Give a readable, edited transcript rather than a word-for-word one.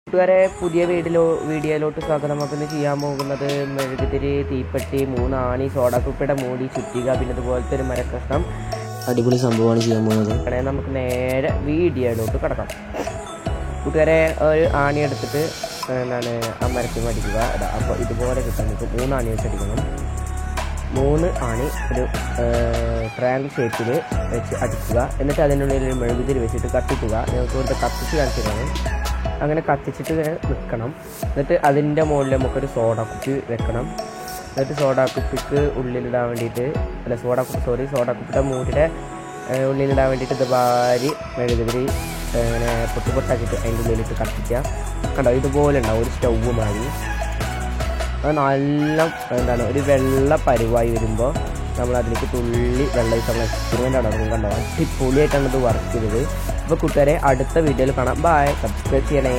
കൂട്ടുകാരെ പുതിയ വീഡിയോയിലോട്ട് സ്വാഗതം. അപ്പം ഇന്ന് ചെയ്യാൻ പോകുന്നത് മെഴുകുതിരി, തീപ്പെട്ടി, 3 ആണി, സോഡാക്കുപ്പിയുടെ മൂടി, ചുറ്റിക, പിന്നെ അതുപോലത്തെ ഒരു മരക്കഷ്ണം. അടിപൊളി സംഭവമാണ് ചെയ്യാൻ പോകുന്നത്. നമുക്ക് നേരെ വീഡിയോയിലോട്ട് കിടക്കാം. കൂട്ടുകാരെ ഒരു ആണി എടുത്തിട്ട് എന്താണ് ആ മരത്തിൽ അടിക്കുക. അപ്പോൾ ഇതുപോലെ കിട്ടാൻ നമുക്ക് 3 ആണി വെച്ച് അടിക്കണം. 3 ആണി ഒരു ട്രയാങ്കിൾ ഷേപ്പിൽ വെച്ച് അടിക്കുക. എന്നിട്ട് അതിനുള്ളിൽ ഒരു മെഴുകുതിരി വെച്ചിട്ട് കത്തിക്കുക. ഞങ്ങൾക്ക് ഇവിടുത്തെ കത്തിച്ച് കാണിച്ചിട്ടാണ്. അങ്ങനെ കത്തിച്ചിട്ട് നിൽക്കണം. എന്നിട്ട് അതിൻ്റെ മുകളിൽ നമുക്കൊരു സോഡാക്കുപ്പി വെക്കണം. എന്നിട്ട് സോഡാക്കുപ്പിക്ക് ഉള്ളിലിടാൻ വേണ്ടിയിട്ട് സോഡാക്കുപ്പിയുടെ മൂടിയുടെ ഉള്ളിലിടാൻ വേണ്ടിയിട്ട് ഇത് വാരി മെഴുകുതിരി അങ്ങനെ പൊട്ടാക്കിയിട്ട് അതിൻ്റെ ഉള്ളിലിട്ട് കത്തിക്കുക. കണ്ടോ, ഇതുപോലെ ഉണ്ടാവും ഒരു സ്റ്റൗവ് മാറി. അത് നല്ല ഒരു വെള്ള പരുവായി വരുമ്പോൾ നമ്മൾ അതിലേക്ക് തുള്ളി വെള്ളം നമ്മൾ എക്സ്പെരിമെൻ്റ് ആണ്. കണ്ടോ, അടിപൊളിയായിട്ടാണ് ഇത് വർക്ക് ചെയ്തത്. അപ്പോൾ കൂട്ടുകാരെ അടുത്ത വീഡിയോയിൽ കാണാം. ബൈ. സബ്സ്ക്രൈബ് ചെയ്യണേ.